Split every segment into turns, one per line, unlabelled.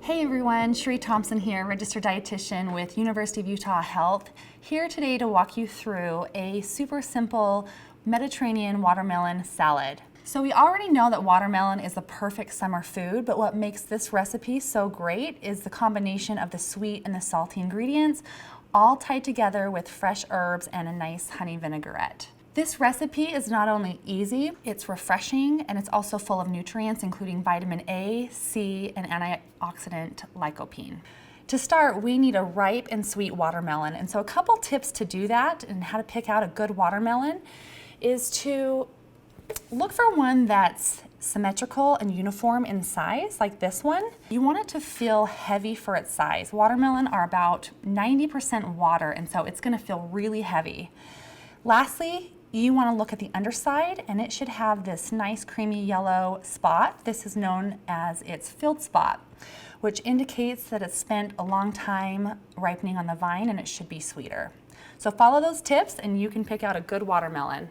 Hey everyone, Sheree Thompson here, registered dietitian with University of Utah Health, here today to walk you through a super simple Mediterranean watermelon salad. So we already know that watermelon is the perfect summer food, but what makes this recipe so great is the combination of the sweet and the salty ingredients, all tied together with fresh herbs and a nice honey vinaigrette. This recipe is not only easy, it's refreshing, and it's also full of nutrients, including vitamin A, C, and antioxidant lycopene. To start, we need a ripe and sweet watermelon, and so a couple tips to do that and how to pick out a good watermelon is to look for one that's symmetrical and uniform in size, like this one. You want it to feel heavy for its size. Watermelon are about 90% water, and so it's gonna feel really heavy. Lastly, you want to look at the underside, and it should have this nice creamy yellow spot. This is known as its field spot, which indicates that it's spent a long time ripening on the vine and it should be sweeter. So follow those tips and you can pick out a good watermelon.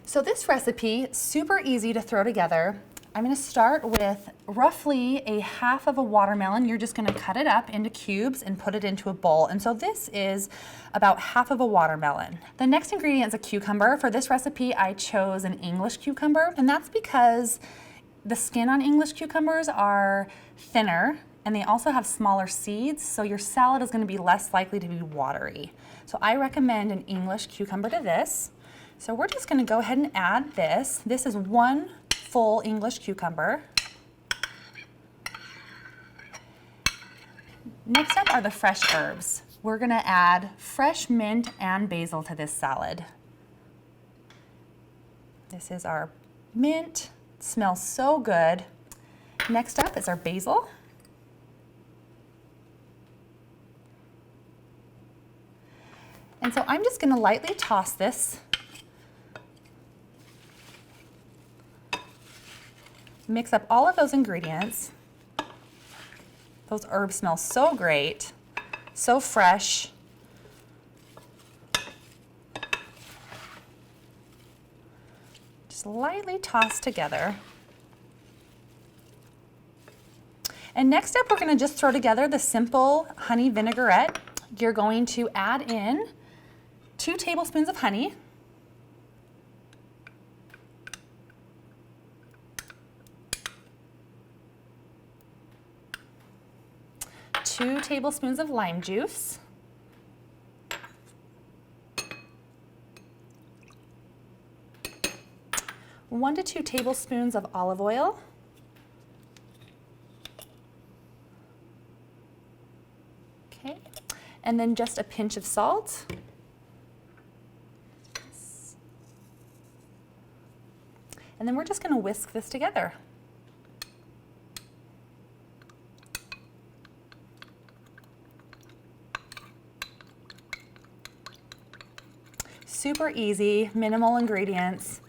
So this recipe, super easy to throw together. I'm going to start with roughly a half of a watermelon. You're just going to cut it up into cubes and put it into a bowl. And so this is about half of a watermelon. The next ingredient is a cucumber. For this recipe, I chose an English cucumber, and that's because the skin on English cucumbers are thinner and they also have smaller seeds, so your salad is going to be less likely to be watery. So I recommend an English cucumber to this. So we're just going to go ahead and add this. This is one full English cucumber. Next up are the fresh herbs. We're gonna add fresh mint and basil to this salad. This is our mint. It smells so good. Next up is our basil. And so I'm just gonna lightly toss this. Mix up all of those ingredients. Those herbs smell so great, so fresh. Just lightly toss together. And next up, we're going to just throw together the simple honey vinaigrette. You're going to add in 2 tablespoons of honey. 2 tablespoons of lime juice, 1 to 2 tablespoons of olive oil, okay, and then just a pinch of salt. And then we're just going to whisk this together. Super easy, minimal ingredients.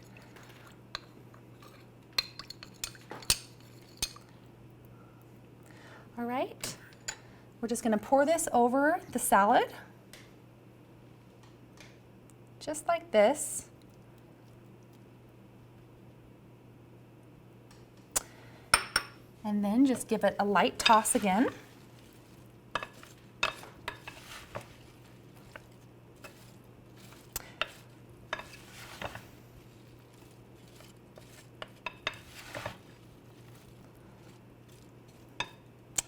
All right, we're just gonna pour this over the salad, just like this. And then just give it a light toss again.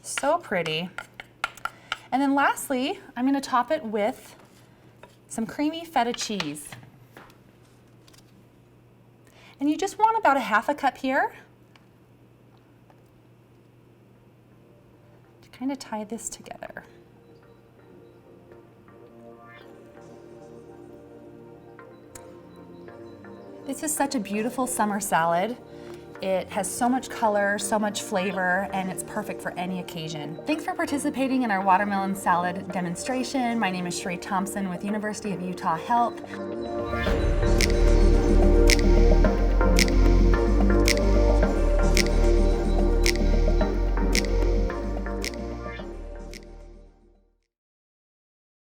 So pretty. And then lastly, I'm going to top it with some creamy feta cheese. And you just want about a half a cup here to kind of tie this together. This is such a beautiful summer salad. It has so much color, so much flavor, and it's perfect for any occasion. Thanks for participating in our watermelon salad demonstration. My name is Sheree Thompson with University of Utah Health.